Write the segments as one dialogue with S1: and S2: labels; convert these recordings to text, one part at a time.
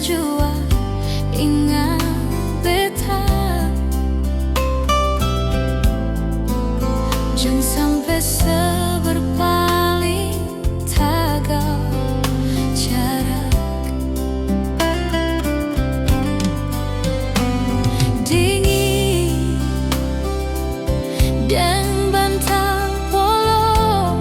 S1: jua ingat beta. Jangan sampai seberpaling tagaw jarak. Dingin dan bantal polo,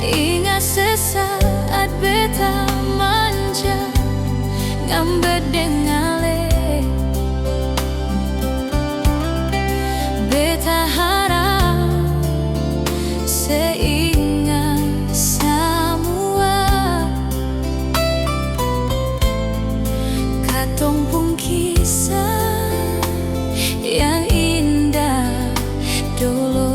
S1: ingat sesaat beta manja ngambek dengale. Beta harap seingat semua katong pun kisah yang indah dulu.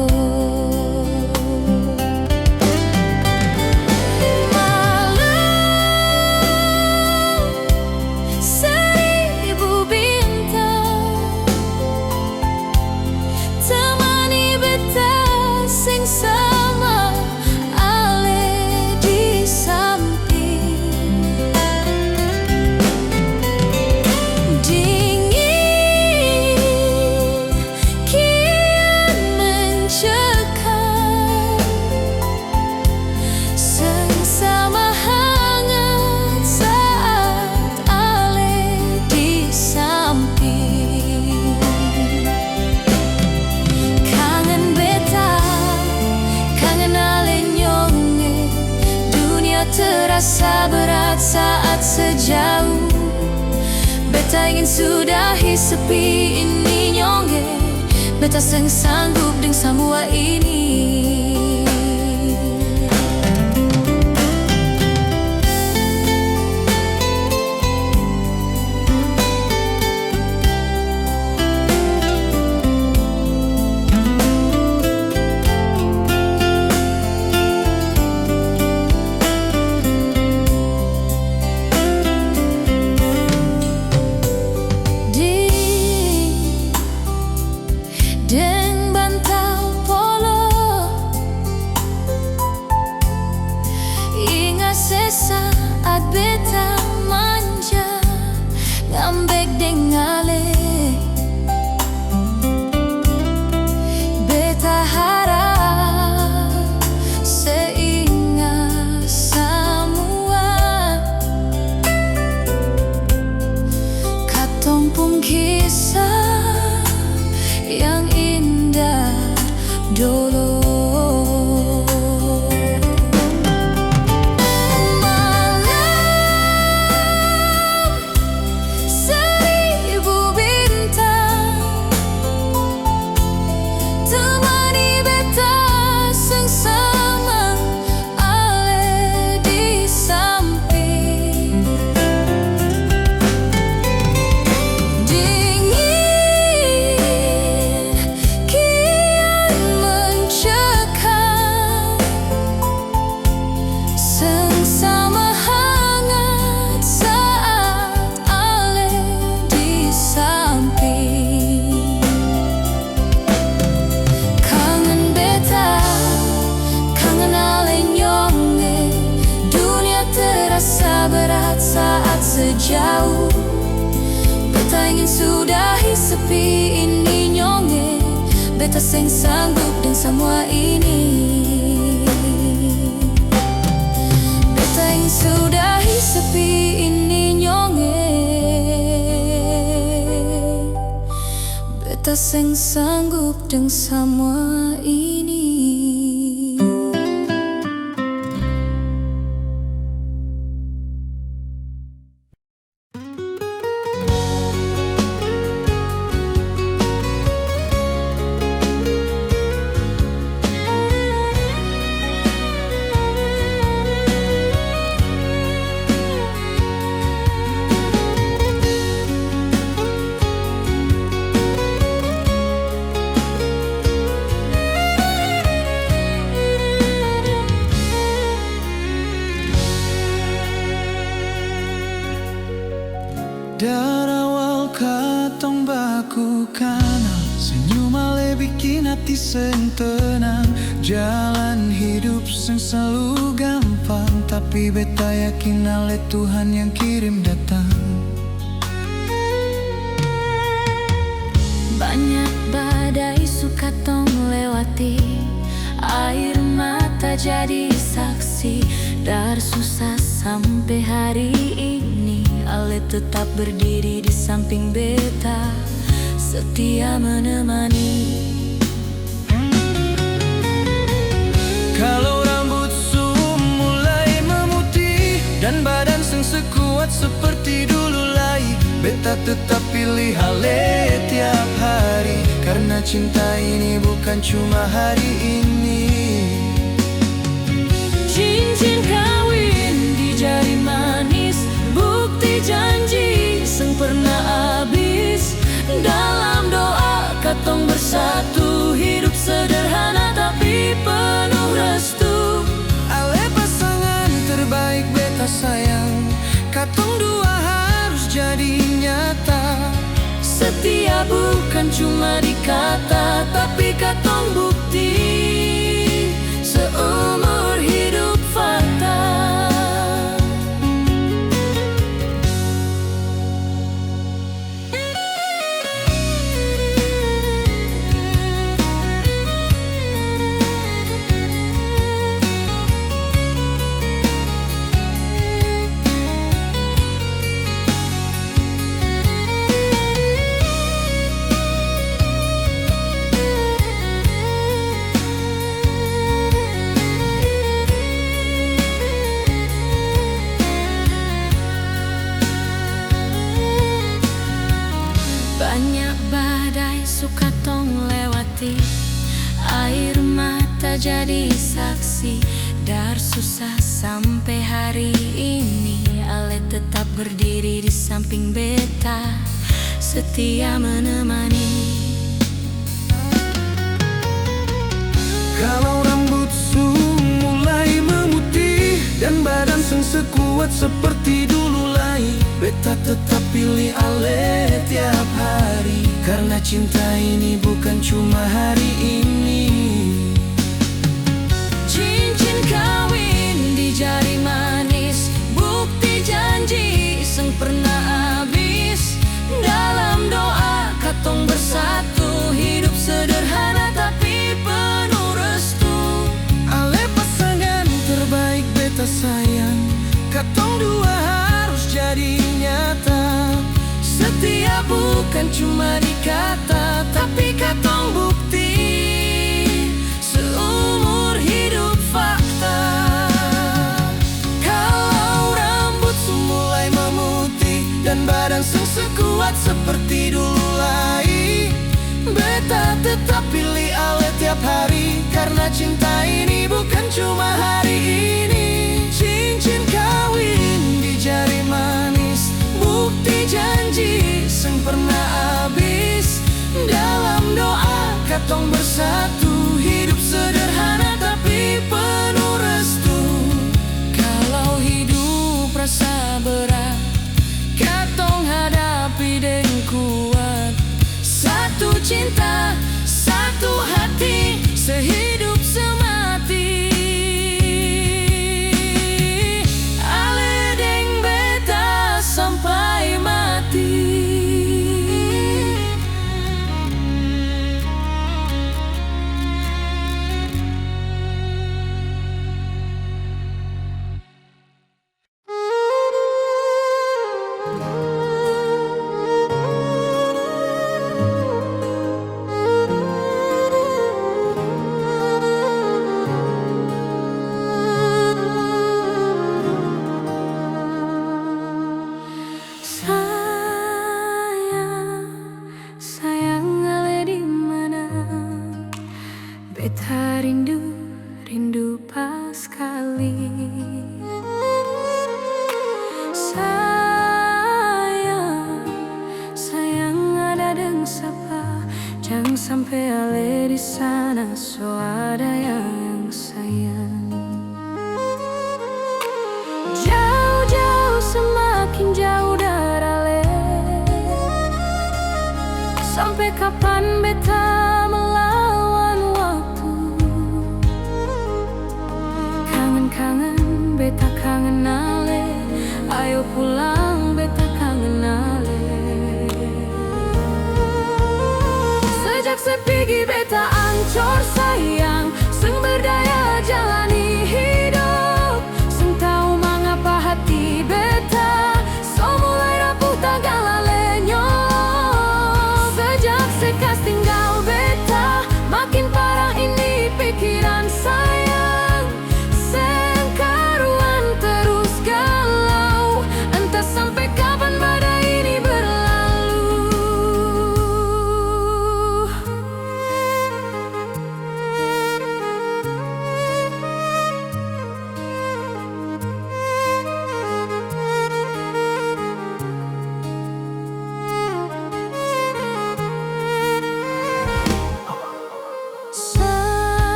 S1: Terasa berat saat sejauh beta ingin sudahi sepi ini nyonge. Beta sanggup dengan semua ini. Deng bantal polo, ingat sesaat beta manja ngambek dengale. Beta harap seingat semua katong pun kisah yang indah dulu. Malam seribu bintang temani beta sengsama ale di samping. Berat saat sejauh beta ingin sudahi sepi ini nyonge. Beta sanggup dengan semua ini. Beta ingin sudahi sepi ini nyonge. Beta sanggup dengan semua ini.
S2: Dari awal katong baku kenal, senyum ale bikin hati seng tenang. Jalan hidup sing selalu gampang, tapi beta yakin ale Tuhan yang kirim datang.
S1: Banyak badai suka tong lewati, air mata jadi saksi. Dari susah sampai hari ini, ale tetap berdiri di samping beta, setia menemani.
S2: Kalau rambut su mulai memutih dan badan seng sekuat seperti dulu lagi, beta tetap pilih ale tiap hari, karena cinta ini bukan cuma hari ini.
S1: Cincin kawin di jari manis, bukti janji seng pernah habis. Dalam doa katong bersatu, hidup sederhana tapi penuh restu.
S2: Ale pasangan terbaik beta sayang, katong dua harus jadi nyata.
S1: Setia bukan cuma di kata, tapi katong bukti seumur hidup fakta. Banyak badai suka tong lewati, air mata jadi saksi. Dari susah sampai hari ini, ale tetap berdiri di samping beta, setia menemani.
S2: Kalau rambut su mulai memutih dan badan seng sekuat seperti dulu lagi, beta tetap pilih ale tiap hari, karena cinta ini bukan cuma hari ini.
S1: Cincin kawin di jari manis, bukti janji seng pernah habis. Dalam doa katong bersatu, hidup sederhana tapi penuh restu.
S2: Ale pasangan terbaik beta sayang, katong dua harus jadi nyata. Setia bukan cuma di kata, tapi katong bukti seumur hidup fakta. Kalau rambut mulai memutih dan badan seng sekuat seperti dulu lagi, beta tetap pilih ale tiap hari, karena cinta ini bukan cuma hari ini. Cincin kawin di jari manis, bukti janji seng pernah habis. Dalam doa katong bersatu, hidup sederhana tapi penuh restu. Kalau hidup rasa berat, katong hadapi dengan kuat. Satu cinta, satu hati, sehidup semati. Ale deng beta sampai mati. Sayang ale di mana? Beta rindu pas kali. Sayang ada deng sapa, jangan sampai ale di sana so ada yang sayang. Jauh-jauh semakin jauh dari ale. Sampai kapan beta melawan waktu?
S1: kangen ale. Ayo pulang beta kangen ale. Sejak sepigi beta ancor sayang, seng berdaya jalani hidup, seng tahu mengapa hati beta so mulai rapuh tagala lenyap. Sejak sekas tinggal beta, makin parah ini pikiran sayang. Seng karuan terus galau, entah sampai kapan badai ini berlalu.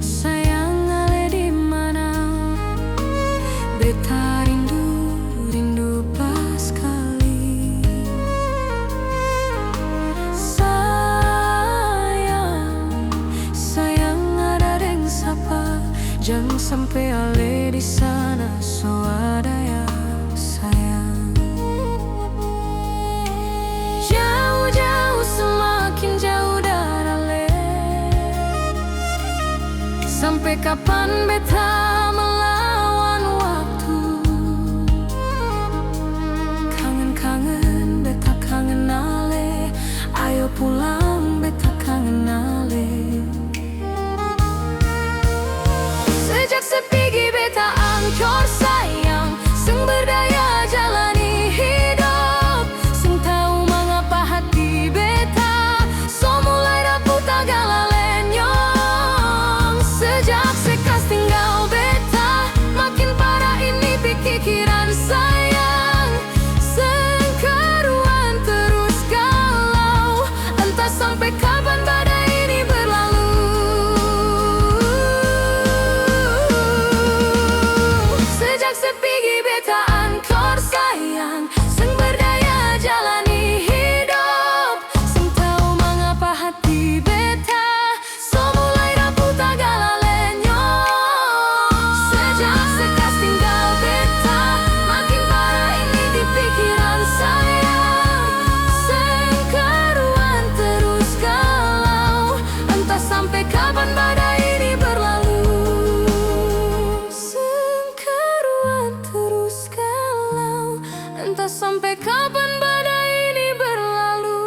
S1: Sayang ale di mana? Beta rindu pas kali. Sayang ada deng sapa, jangan sampai ale di sana so ada ya sayang. Jauh-jauh semakin jauh dari ale. Sampai kapan beta melawan waktu? Kangen-kangen beta kangen ale. Ayo pulang beta kangen ale. Sejak sepigi beta ancor sayang, seng berdaya jalani hidup, seng tahu mengapa hati beta so mulai rapuh tagala lenyap. Sejak sekas tinggal beta, makin parah ini pikiran sayang. Seng karuan terus galau, entah sampai kapan badai ini berlalu. Sejak sepigi beta ancor sayang, seng berdaya jalani hidup, seng tahu mengapa hati beta so mulai rapuh tagala lenyap. Sejak sekas tinggal beta, makin parah ini di pikiran sayang. Seng karuan terus galau, entah sampai kapan badai ini berlalu. Seng karuan terus galau, entah sampai kapan badai ini berlalu.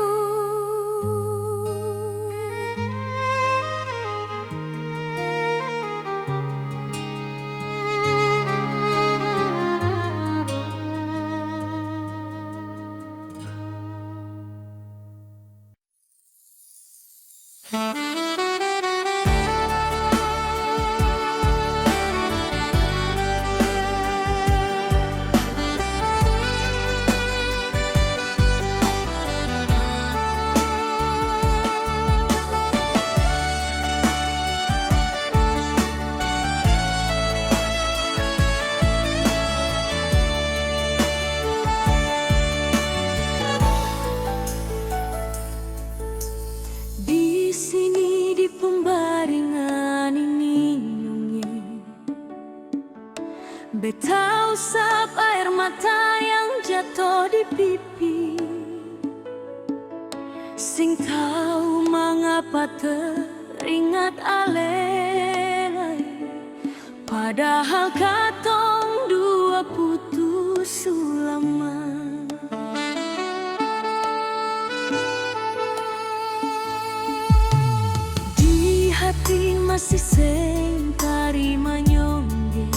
S1: Di sini di pembaringan ini nyongeng, beta usap air mata yang jatuh di pipi. Sing tahu mengapa teringat ale, padahal katong dua putus lama. Di hati masih seng tarima nyonggeng.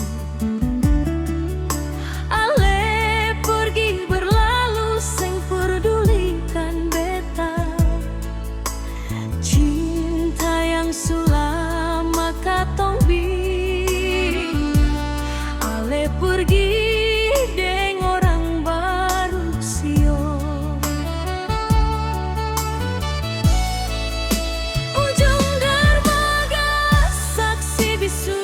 S1: Ale pergi berlalu seng pedulikan beta. Cinta yang sulama katong ale pergi deng orang baru sio. Ujung dermaga saksi bisu.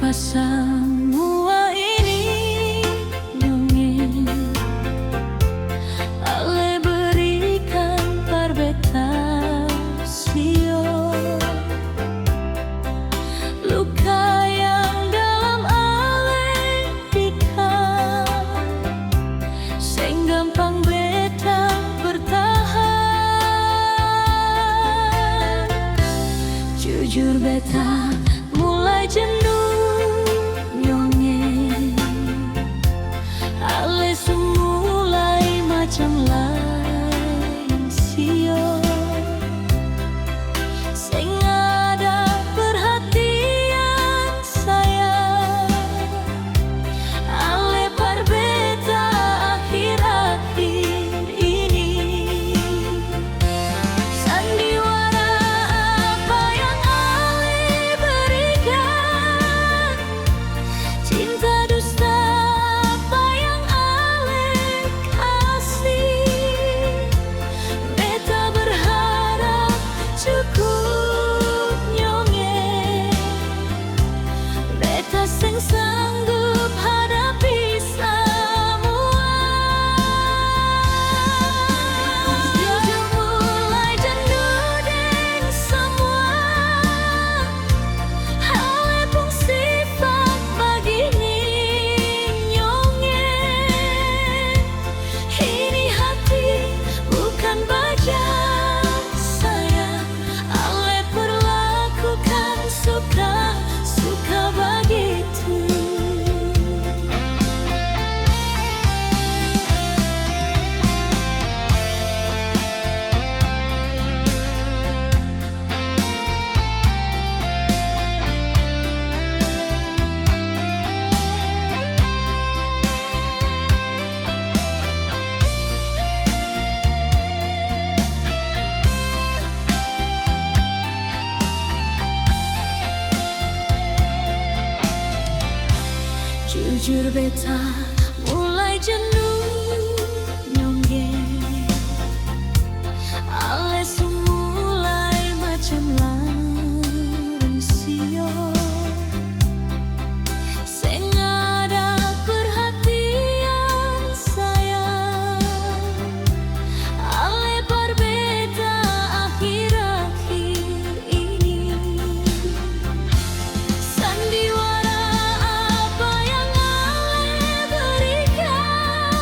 S1: apa semua ini dongeng Ale berikan perbedasio luka yang dalam Ale dikan sing gampang beta bertahan jujur beta mulai jenuh nyongeng Ale mulai macam lain sio sing ada perhatian saya Ale berbeda akhir-akhir ini sandiwara apa yang Ale berikan cinta dusta apa yang Ale kasih beta berharap cukup nyongeng beta sing sanggup hadapi semua jujur mulai jenuh deng semua Ale pun sifat begini nyongeng ini hati bukan baja saya Ale perlakukan suka begitu jujur beta mulai jenuh nyongeng Ale mulai macam lain sio sing ada perhatian sayang Ale berbeda akhir-akhir ini sandiwara apa yang Ale berikan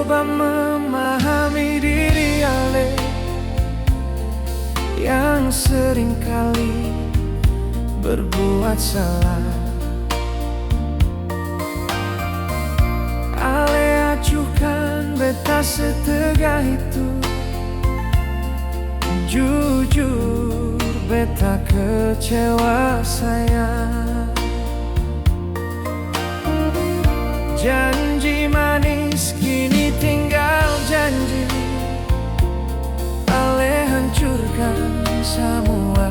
S2: coba memahami diri Ale yang seringkali berbuat salah. Ale acuhkan beta setegah itu. Jujur beta kecewa sayang. Janji manis kini tinggal janji. Ale hancurkan semua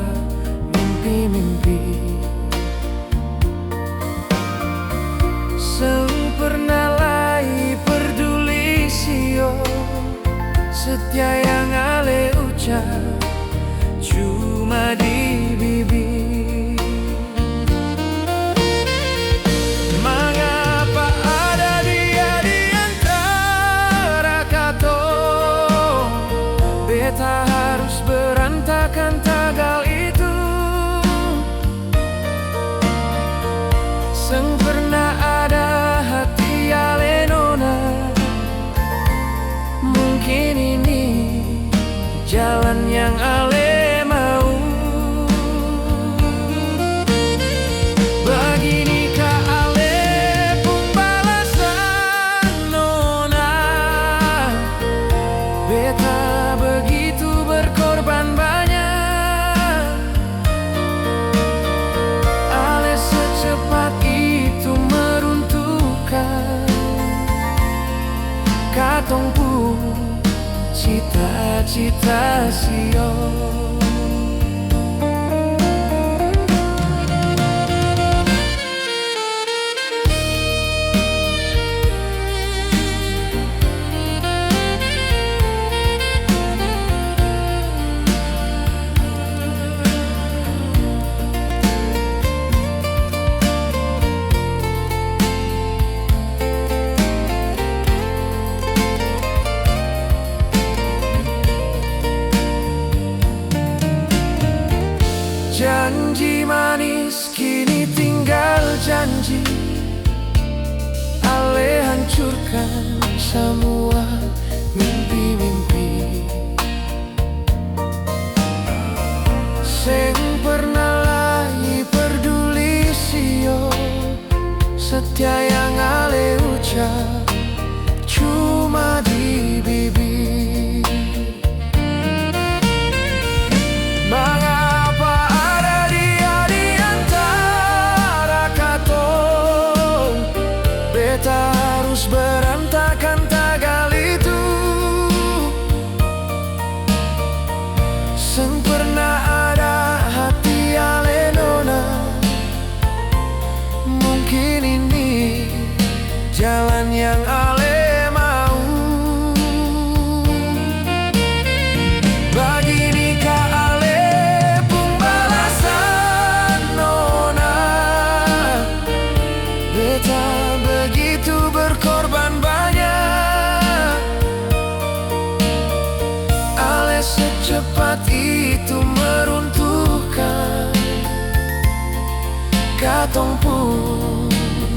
S2: mimpi-mimpi. Sempurnalai peduli sio. Setia yang Ale ucap cuma di bibir. Mengapa ada dia di antara katong? Beta harus berantakan tagal itu. Sempurna ada hati Ale nona. Mungkin ini jalan yang Ale mau. Beginikah Ale pun balasan nona. Beta begitu berkorban banyak. Ale secepat itu meruntuhkan katong pun cita-cita sio. Janji manis kini tinggal janji. Ale hancurkan semua mimpi-mimpi. Seng pernah lagi peduli sio. Setia yang Ale ucap cuma di bibir. Beta harus berantakan tagal itu. Sempurna ada hati Ale nona. Mungkin ini jalan yang Ale mau. Beginikah Ale pun balasan nona. Beta begitu berkorban banyak. Ale secepat itu meruntuhkan katong pun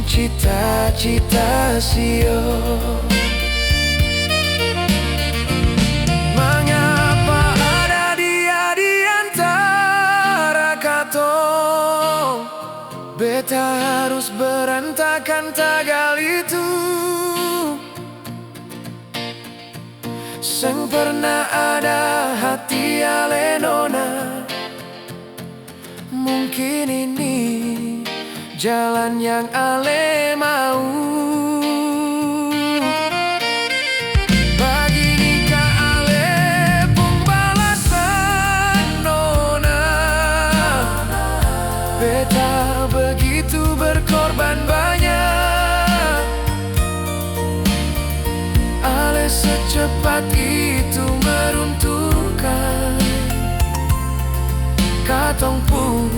S2: cita-cita sio. Mengapa ada dia di antara katong? Beta harus berantakan tagal itu. Seng pernah ada hati Ale nona. Mungkin ini jalan yang Ale mau. Beginikah Ale pun balasan nona. Beta begitu berkorban banyak. Ale secepat itu meruntuhkan katong pun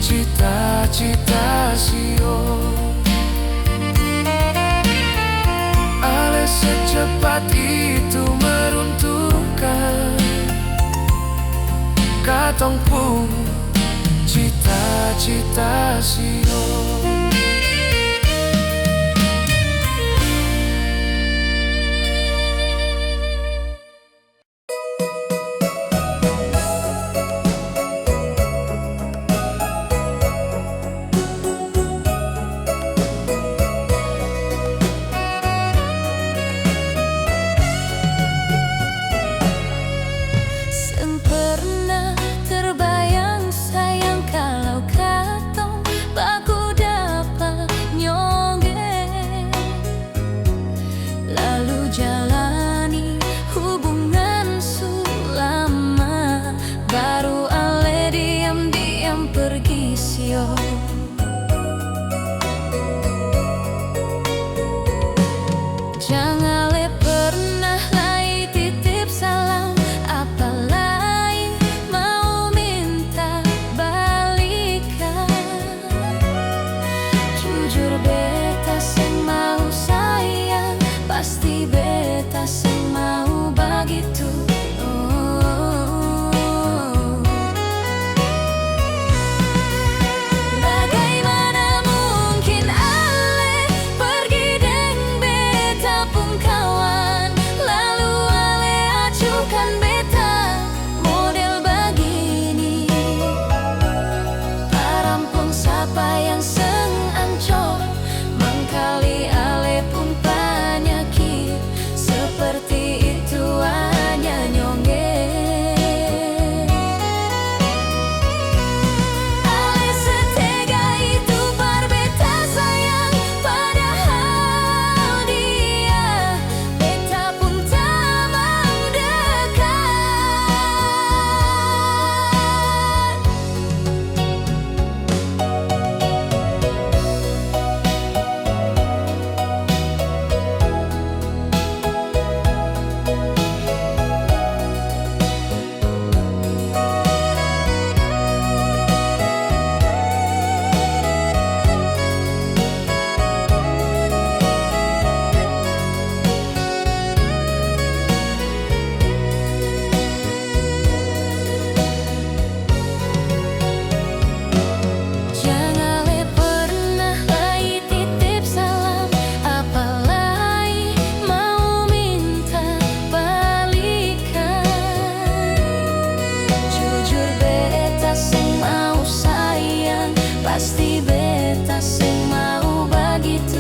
S2: cita-cita sio. Ale secepat itu meruntuhkan katong pun cita-cita sio.
S1: pergi sio. Jangan le pernah lai titip salam, apalagi mau minta balikan. Jujur beta sing mau sayang, pasti beta sing mau begitu. Pasti beta sing mau begitu.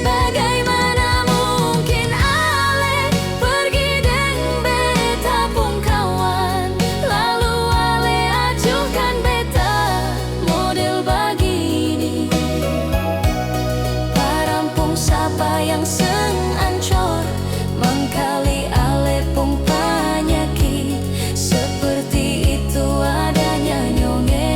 S1: Bagaimana mungkin ale pergi deng beta pun kawan, lalu ale ajukan beta model begini. Parampung sapa yang seng ancor, mengkali ale pun seperti itu adanya nyonge.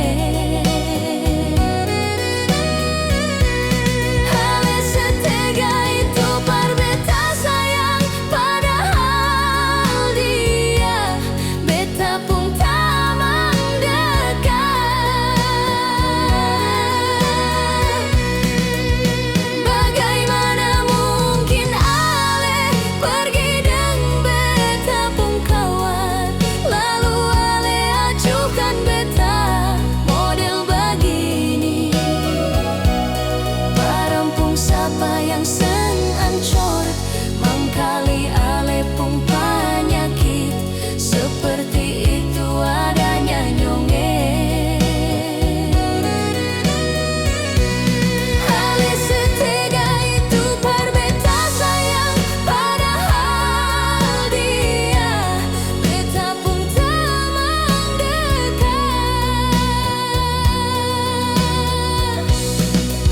S1: Ale setega itu beta sayang, padahal dia beta pun tak mendekat. Bagaimana mungkin ale pergi deng beta pun kawan, lalu ale ajukan beta model begini. Parampung sapa yang seng ancor, mengkali ale pun penyakit. Seperti itu adanya nyonge. Ale setega itu beta sayang, padahal dia beta pun tak mendekat.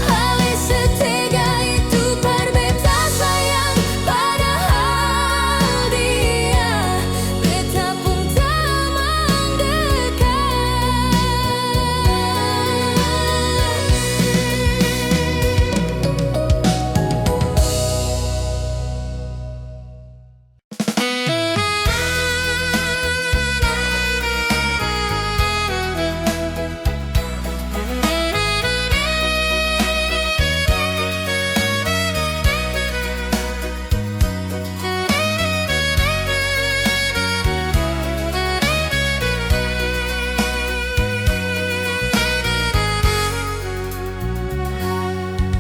S1: Ale setega itu beta sayang, padahal dia beta pun tak mendekat.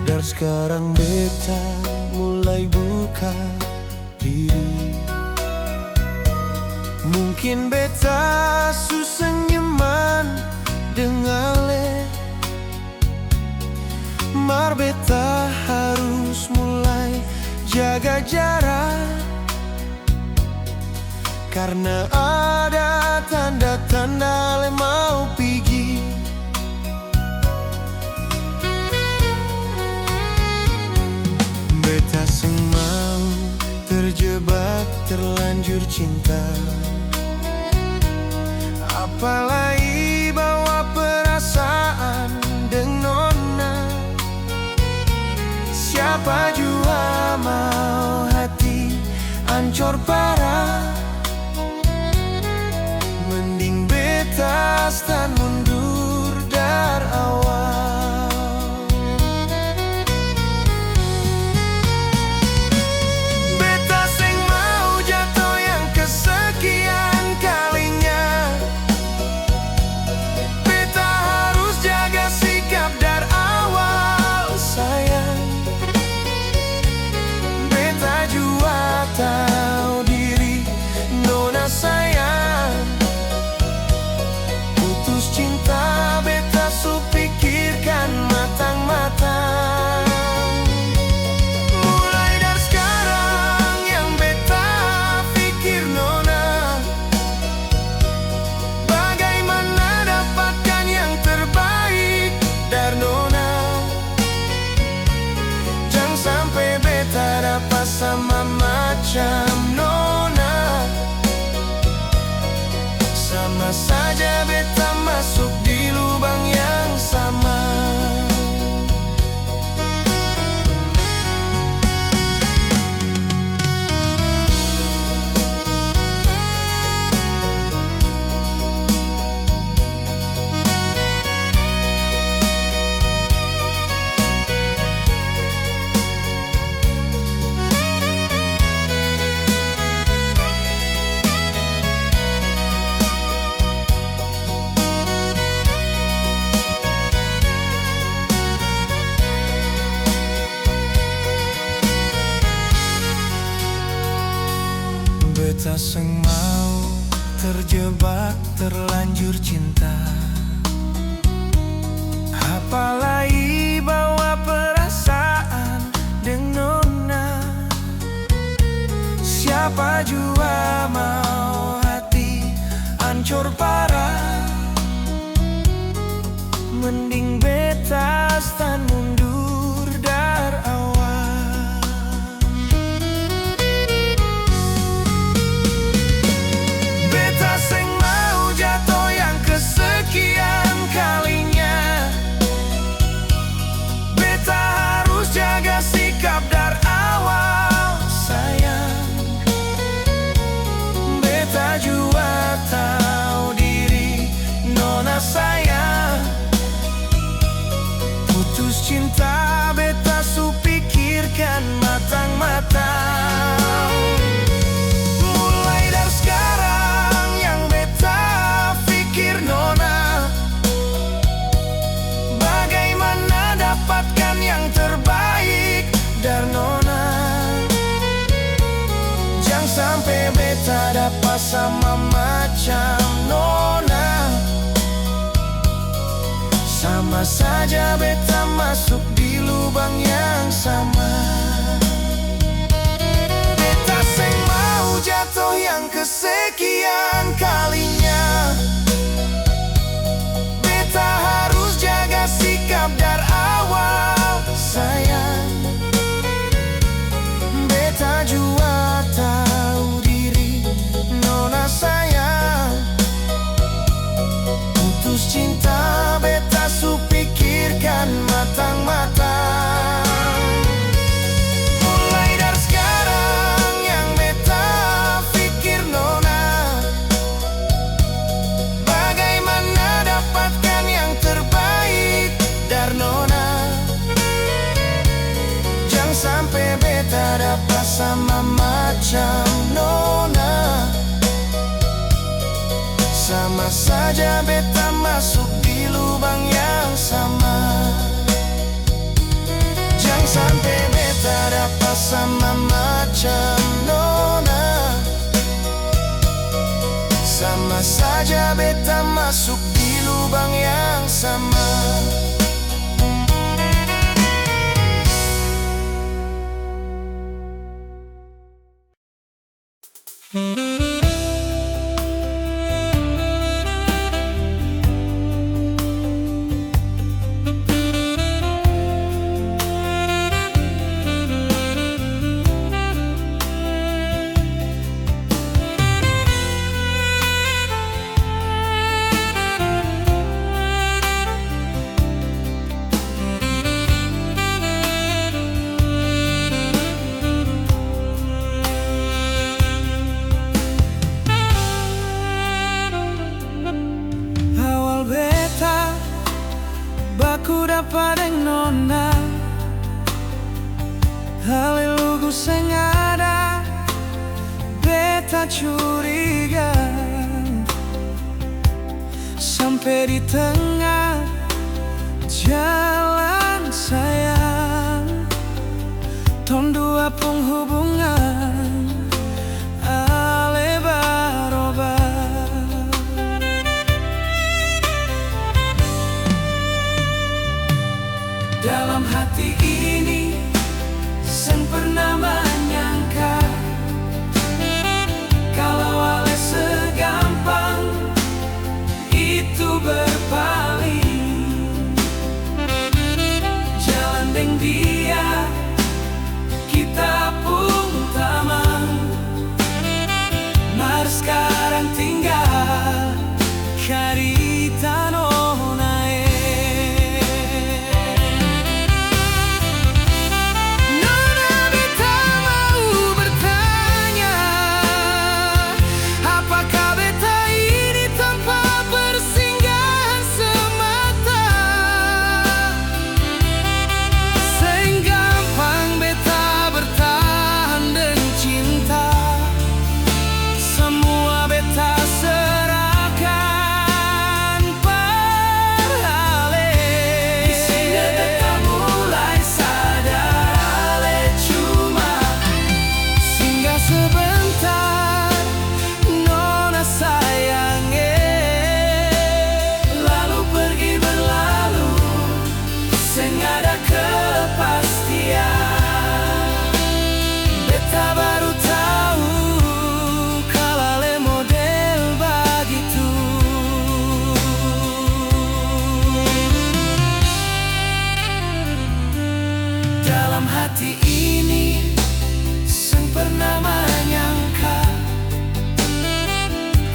S2: Dan sekarang beta mulai buka diri. Mungkin beta susah nyaman dengan ale, mar beta harus mulai jaga jarak. Karena ada tanda-tanda ale mau pergi. Beta sing mau terjebak terjebak terlanjur cinta. Apalagi bawa perasaan dengan nona. Siapa jua mau hati hancur parah. Mending beta stan mundur dari awal. Beta seng mau jatuh yang kesekian kalinya. Beta harus jaga sikap dari awal sayang. Beta jua tahu diri nona sayang. Putus cinta beta su pikirkan matang-matang. Mulai dari sekarang yang beta pikir nona, bagaimana dapatkan yang terbaik dari nona. Jangan sampai beta dapat sama macam nona. Sama saja beta masuk di lubang yang sama. Beta seng mau terjebak terlanjur cinta. Apalagi bawa perasaan dengan nona. Siapa jua mau hati hancur parah. Mending beta stan mundur dari awal. Beta seng mau jatuh yang kesekian kalinya. Beta harus jaga sikap dari awal sayang. Beta jua tahu diri nona sayang. Putus cinta beta su pikirkan matang-matang. Mulai dari sekarang yang beta pikir nona, bagaimana dapatkan yang terbaik dari nona. Jangan sampai beta dapat sama macam nona. Sama saja beta masuk di lubang yang sama. Beta seng mau jatuh yang kesekian kalinya. Beta harus jaga sikap dari awal sayang. Beta jua tahu diri nona sayang. Putus cinta beta su pikirkan matang-matang. Mulai dari sekarang yang beta pikir nona, bagaimana dapatkan yang terbaik dari nona. Jangan sampai beta dapat sama macam nona. Sama saja beta masuk di lubang yang sama. Jangan sampai beta dapat sama macam nona. Sama saja beta masuk di lubang yang sama. padeng nona halelugu sing ada beta curiga sampai di tengah jalan sayang ton dua penghubungan ale baroba dalam hati ini sen pernah menyangka kalau ale segampang itu berpaling jalan deng dia kita pun tamang mar sekarang tinggal carita nonae nona beta mau bertanya apakah beta ini tanpa persinggahan semata sing gampang beta bertahan dan cinta semua beta serahkan perale di sini beta mulai sadar ale cuma singgah sebentar nona sayange lalu pergi berlalu sing ada kepastian beta baru tahu kalau ale model begitu dalam hati ini seng pernah menyangka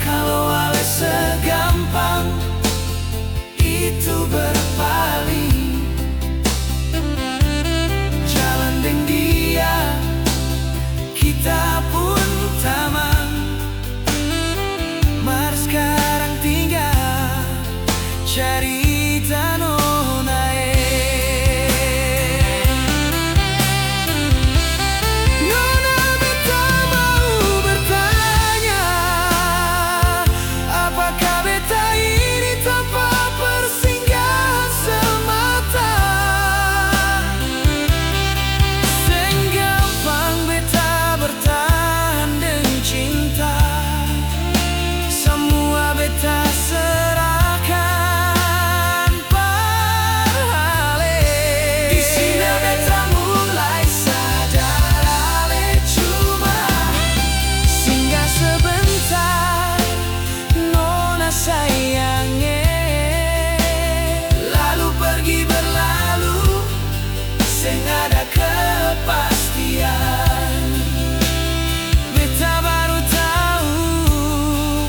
S2: kalau ale segampang itu berpaling jalan deng dia kita pun tamang mar sekarang tinggal carita nonae nona beta mau bertanya apakah beta ini tanpa persinggahan semata sing gampang beta bertahan dan cinta semua beta serahkan perale di sini beta mulai sadar ale cuma singgah sebentar nona sayange lalu pergi berlalu sing ada kepastian beta baru tahu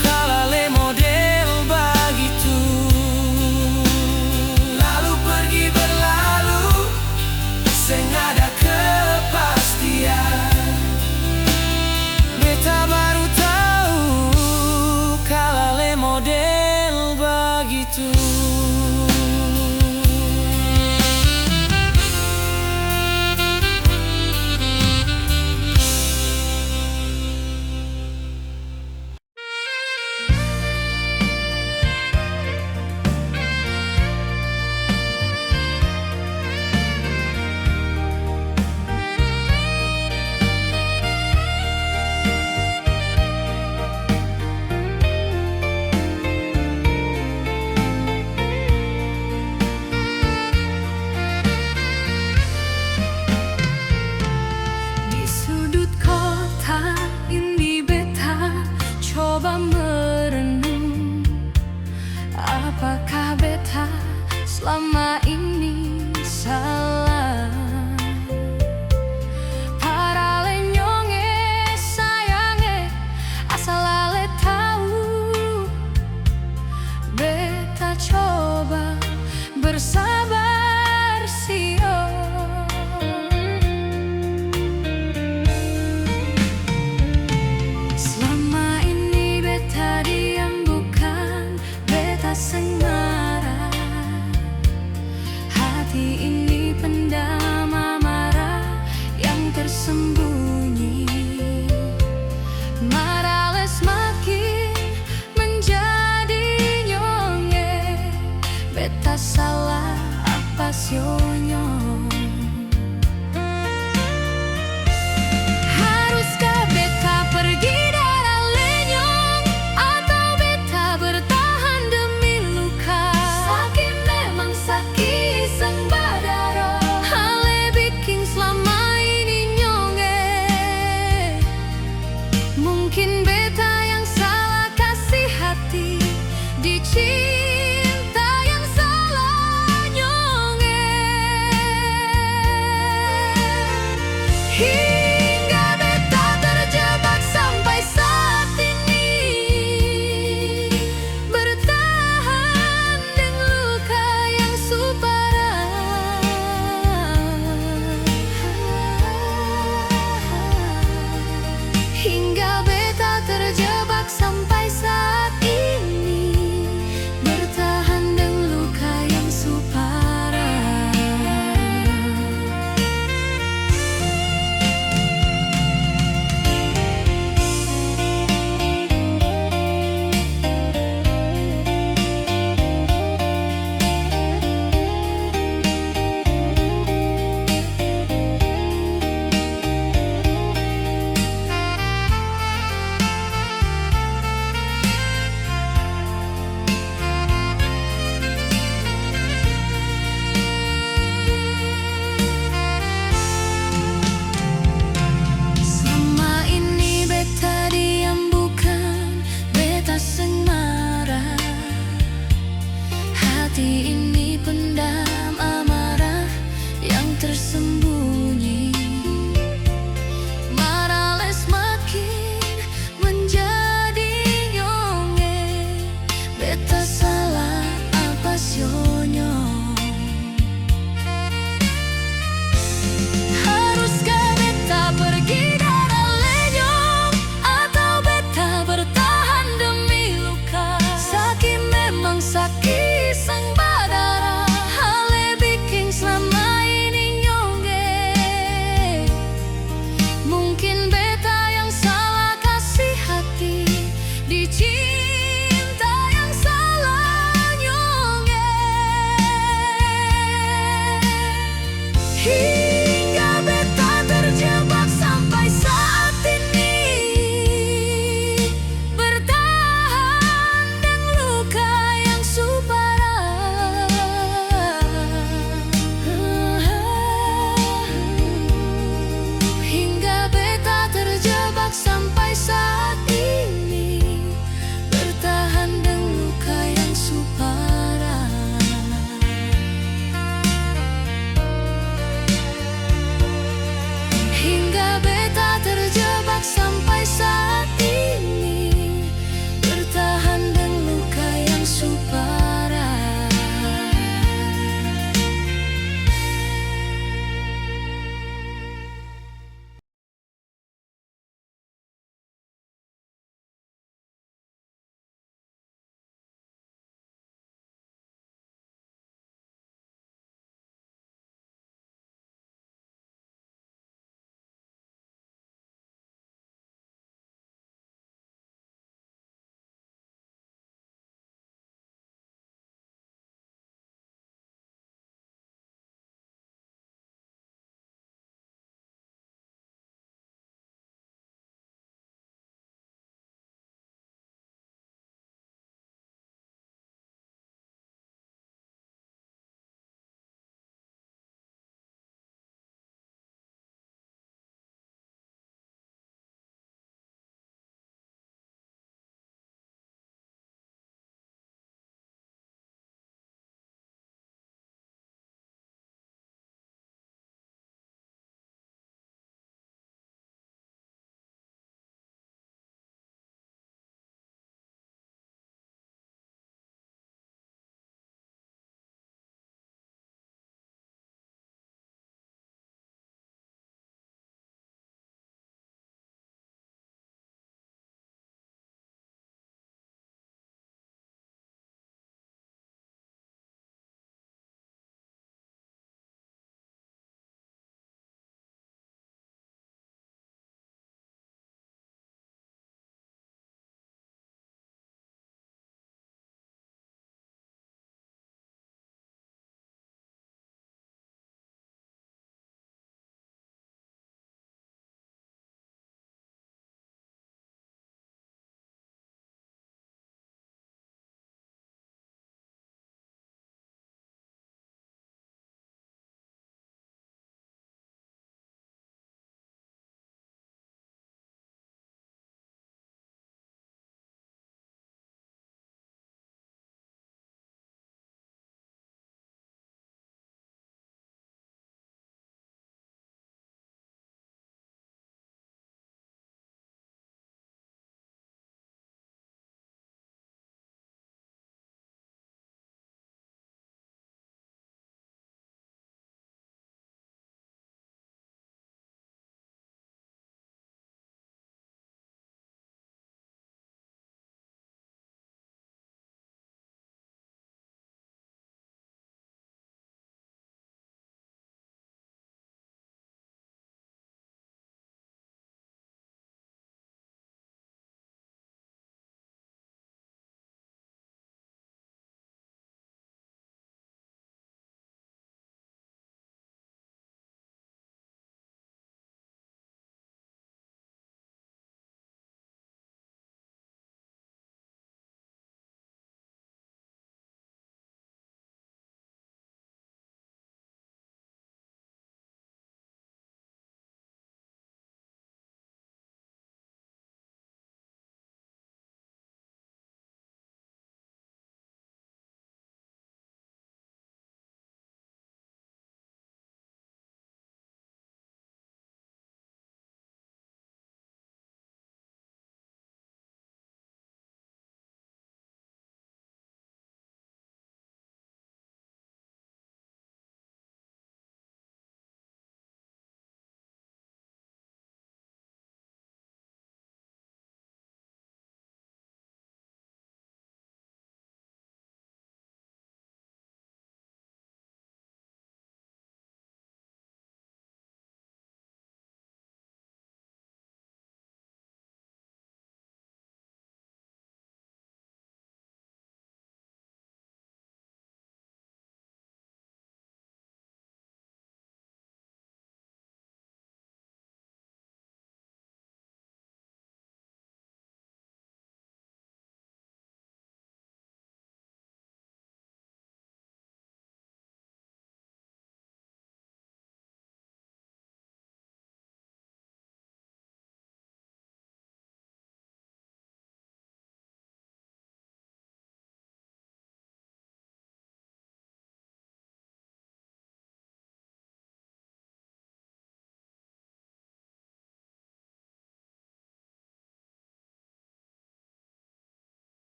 S2: kalau ale model begitu lalu pergi berlalu sing ada kepastian beta baru tahu kalau ale model begitu. Di sudut kota ini beta coba merenung apakah beta selama ini salah parale nyonge sayange asal ale tahu beta coba bersabar sio selama ini beta
S1: sionyong. Haruskah beta pergi darah lenyong, atau beta bertahan demi luka? Sakit memang sakit sang badaro, hale bikin selama ini nyonge. Mungkin beta